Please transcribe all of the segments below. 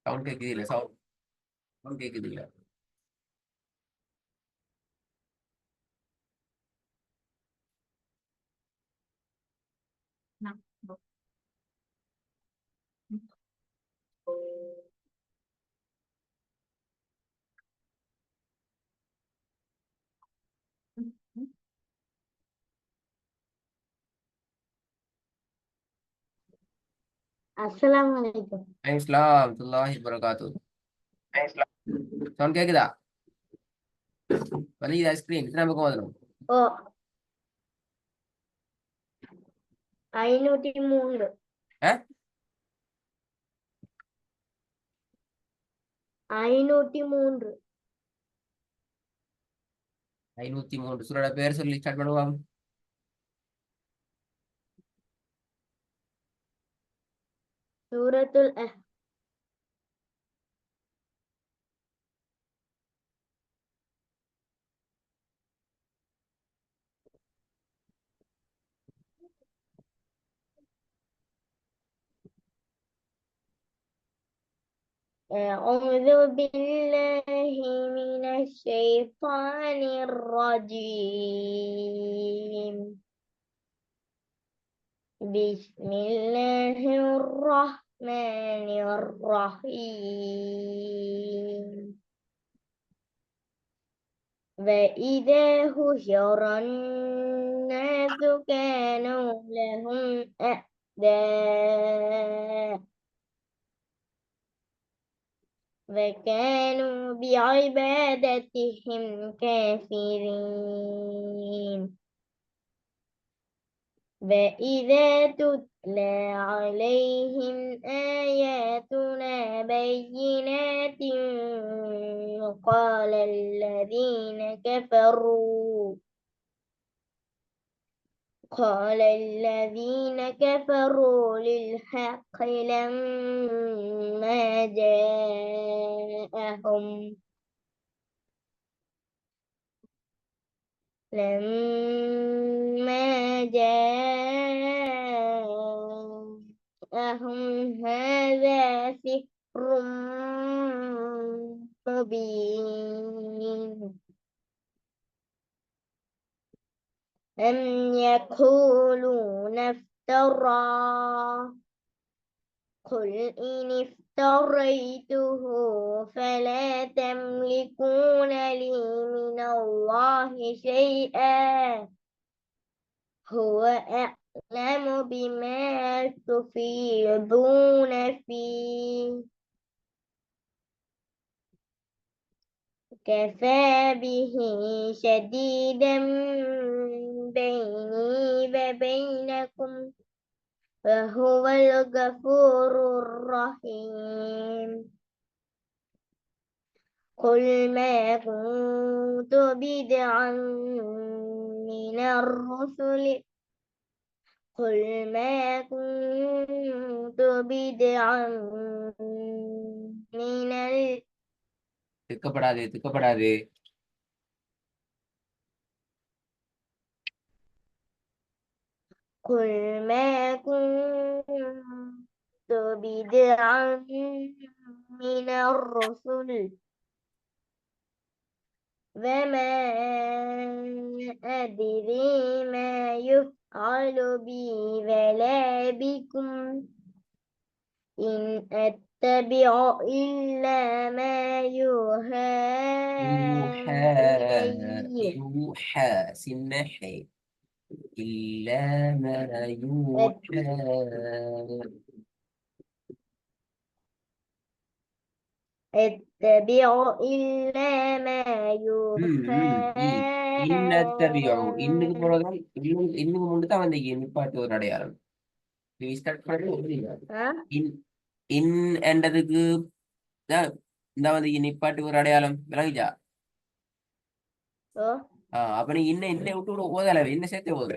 சவுண்ட் கேக்குது இல்ல? சவுண்ட் கேக்குது இல்ல? Assalamualaikum. warahmatullahi wabarakatuh. சவுண்ட் கேக்குதா? வலிக்குதா ஸ்கிரீன்? இத்தனை பக்கம் வந்துடும். Oh, 503. 503. 503 சூரோட பேர் சொல்லி ஸ்டார்ட் பண்ணுவாங்க. Suratul أعوذ بالله من الشيطان الرجيم. بسم الله الرحمن الرحيم. وإذا حشر الناس كانوا لهم أعداء وكانوا بعبادتهم كافرين. وإذا تتلى عليهم آياتنا بينات قال الذين كفروا للحق لما جاءهم هذا سحر مبين. أم يقولون افترى قل إن افتريته فلا تملكون لي من الله شيئا هو أعلم بما تفيضون فيه كفى به شديدا بيني وبينكم وهو الغفور الرحيم. قل ما كنت بدعا من الرسل قل ما كنت بدعا من திக்கப்படாது. قل ما كنت بدعا من الرسل وما أدري ما يفعل بي ولا بكم إن أتبع إلا ما يوحى إلي يوحى سنحي إلا ما يوحى. أتبع إلا ما يوحى இன்னுக்கு போறதும் இன்னுக்கு முன்னு தான் வந்து நிப்பாட்டு ஒரு அடையாளம். ஸ்டார்ட் பண்ணி இன் இன் என்றதுக்கு இந்த வந்து நிப்பாட்டு ஒரு அடையாளம் விளங்குச்சா? அப்ப நீ இன்ன விட்டு விட ஓதல இன்ன சேர்த்து ஓதுற.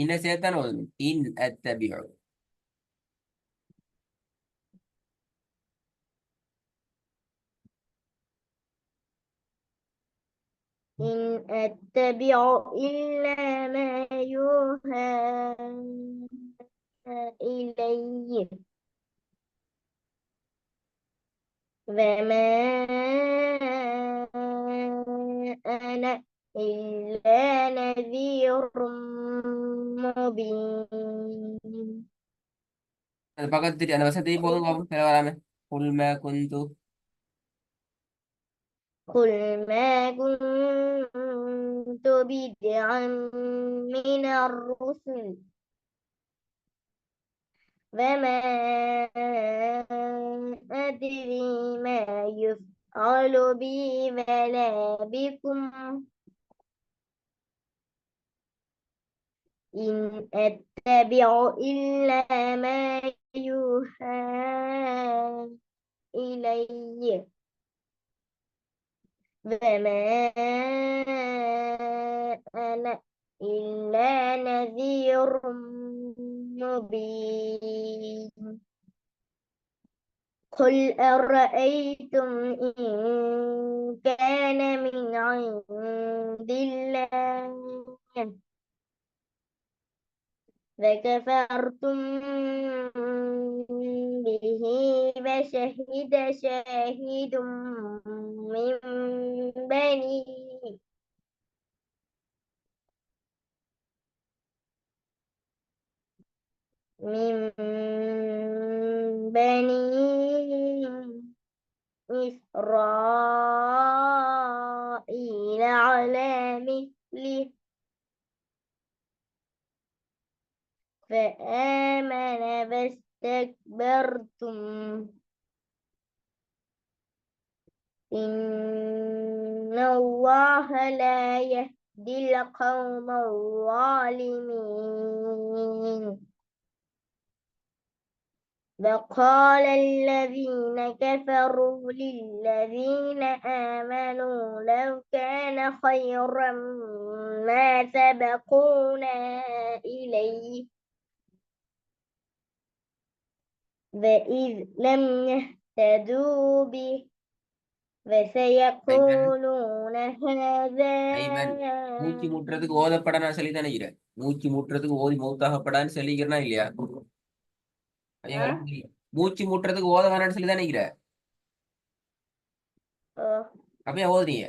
இன்ன சேர்த்தான ஓதணும். இன் அத்தபிஉ إن أتبع إلا ما يوحى إلي وما أنا إلا نذير مبين. பக்கத்து திரி அந்த வசதி போதும் பாப்போம் வேற வராம குல்ம குந்து قل ما كنت بدعا من الرسل وما أدري ما يفعل بي ولا بكم إن أتبع إلا ما يوحى إلي وما أنا إلا نذير مبين. قل أرأيتم إن كان من عند الله فكفرتم به وشهد شاهد من بني من بني إسرائيل على مثله فآمن واستكبرتم إن الله لا يهدي القوم الظالمين. وقال الذين كفروا للذين آمنوا لو كان خيرا ما سبقونا إليه وإذ لم يهتدوا به وسيقولون هذا ஐமன் மூச்சு முட்டுறதுக்கு ஓதப்பட நான் சொல்லி தானே இருக்கிறேன் மூச்சு முட்டுறதுக்கு ஓதி மௌத்தாகப்படான்னு சொல்லிக்கிறேனா இல்லையா மூச்சு முட்டுறதுக்கு ஓத வேணாம்னு சொல்லி தானே இருக்கிற அப்ப ஏன் ஓதுறீங்க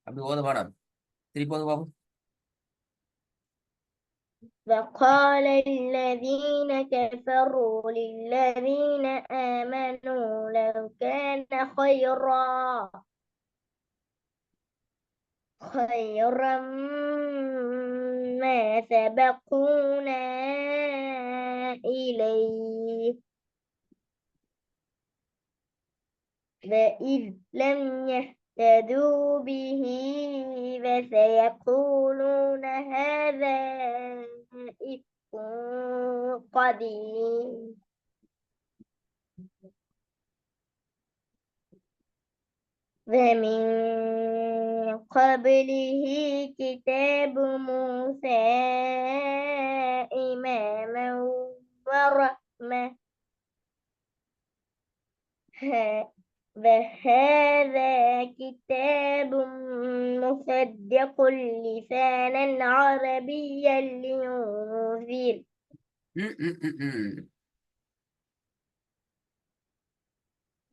அப்படி ஓத வேணாம் திருப்பி ஓது பாப்போம் وقال الذين كفروا للذين آمنوا لو كان خيرا ما سبقونا إليه وإذ لم يهتدوا به وسيقولون هذا إفك قديم. ومن قبله كتاب موسى إماما ورحمة وهذا كتاب مصدق لسانا عربيا لينذر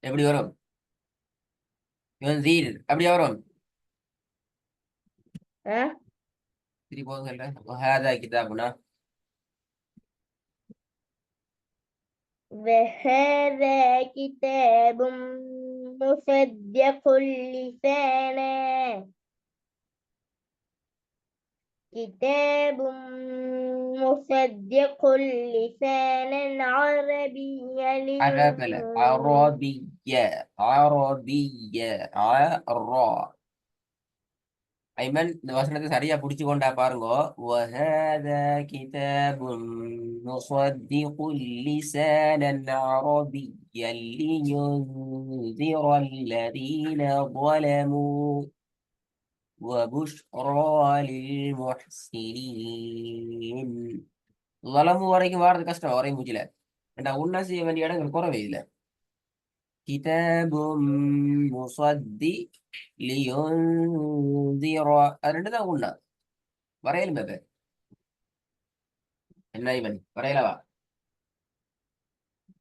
எப்படி வரும் யுன்சீர் அப்படியா வரும் திருப்பி போதும் சொல்றேன் ஹாதா கிதாபுனா وهذا كتاب مصدق لسانا عربيا عربية ஐமன் இந்த வசனத்தை சரியா புடிச்சு கொண்டா பாருங்க وهذا كتاب مصدق لسانا عربيا لينذر الذين ظلموا وبشرى للمحسنين ظلموا வரைக்கும் வாரது கஷ்டம் ஒரே மூச்சில ஏண்டா உன்ன செய்ய வேண்டிய இடங்கள் குறவே இல்லை كتاب مصدق لينذر அது ரெண்டு தான் உண்ணா வரையலும் பாப்ப என்ன இவன் வரையலவா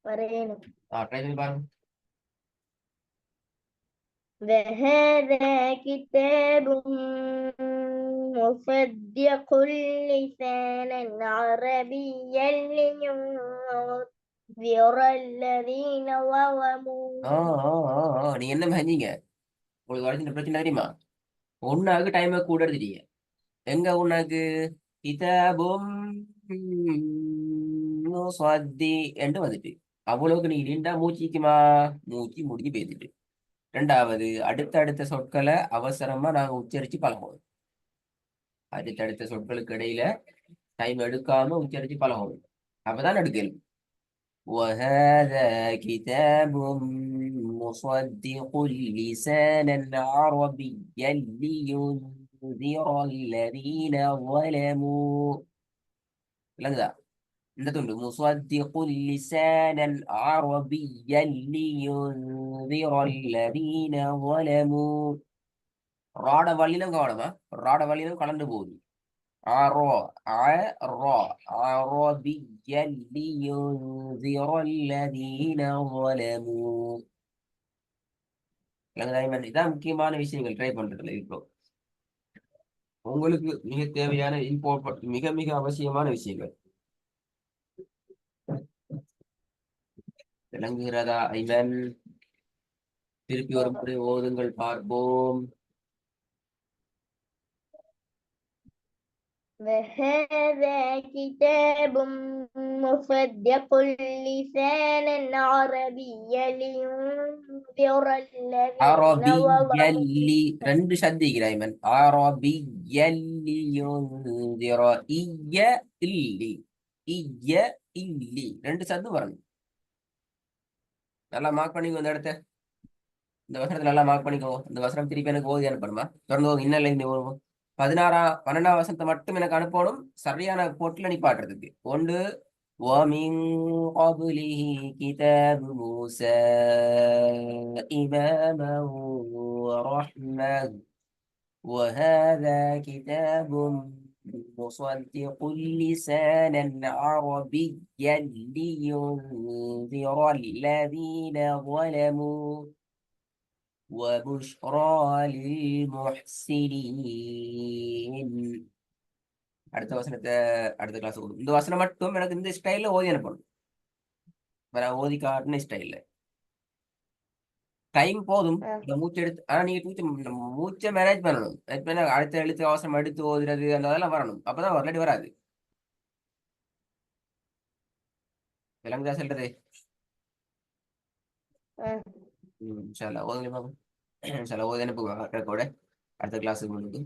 ورينا ட்ரை பண்ணி பாருங்க وهذا كتاب مصدق لسانا عربيا لينذر الذين ظلموا நீ என்ன செஞ்சீங்க உங்களுக்கு வரைஞ்ச பிரச்சனை தெரியுமா ஒன்னாக்கு டைமை கூட எடுத்துட்டீங்க எங்க உனக்கு கிதாபும் முஸத்தி என்று வந்துட்டு அவ்வளவுக்கு நீ நீண்டா மூச்சிக்குமா மூச்சு முடிஞ்சு பேசிட்டு ரெண்டாவது அடுத்தடுத்த சொற்களை அவசரமா நாங்க உச்சரிச்சு பழகுவோம் அடுத்தடுத்த சொற்களுக்கு இடையில டைம் எடுக்காம உச்சரிச்சு பழகுவோம் அப்பதான் எடுக்கல் وهذا كتاب مصدق لسانا عربيا لينذر الذين ظلموا لذا இந்த துண்டு مصدق لسانا عربيا لينذر الذين ظلموا ராட வல்லினம் கவனமா ராட வல்லினம் கலந்து போகுது عربيا لينذر الذين ظلموا இதான் முக்கியமான விஷயங்கள் ட்ரை பண்றதுல இப்போ உங்களுக்கு மிக தேவையான மிக மிக அவசியமான விஷயங்கள் விளங்குகிறதா ஐமன் திருப்பி ஒரு முறை ஓதுங்கள் பார்ப்போம் وهذا كتاب مصدق لسانا عربيا لينذر الذين عربيا ரெண்டு சந்திக்கிறாய் ஐமன் عربيا لينذر இல்லி ரெண்டு சந்து வரணும் நல்லா மார்க் பண்ணிக்கோ இந்த இடத்த இந்த வசனத்தை நல்லா மார்க் பண்ணிக்கோ இந்த வசனம் திருப்பி எனக்கு ஓதி அனுப்பணுமா தொடர்ந்து இன்னும் இந்த 12ஆம் வசனத்தை மட்டும் எனக்கு அனுப்பணும் சரியான போட்டுல நிப்பாட்டுறதுக்கு ஒன்று ومن قبله كتاب موسى إماما ورحمة وهذا كتاب مصدق لسانا عربيا لينذر الذين ظلموا وبشرى للمحسنين அடுத்த வசனத்தை அடுத்த கிளாஸ் ஓடும் இந்த வசனம் மட்டும் எனக்கு இந்த ஸ்டைல்ல ஓதி அனுப்பணும் ஓதி காட்டின ஸ்டைல்ல டைம் போதும் இந்த மூச்சு எடுத்து ஆனா நீங்க மூச்சை மேனேஜ் பண்ணணும் அடுத்த எழுத்து அவசரம் எடுத்து ஓதுறது அந்த அதெல்லாம் வரணும் அப்பதான் வரலாடி வராது விளங்குதா சொல்றது இன்ஷால்லா ஓதுங்க பாப்போம் இன்ஷால்லா ஓதி அனுப்புங்க கூட அடுத்த கிளாஸுக்கு முன்னுக்கு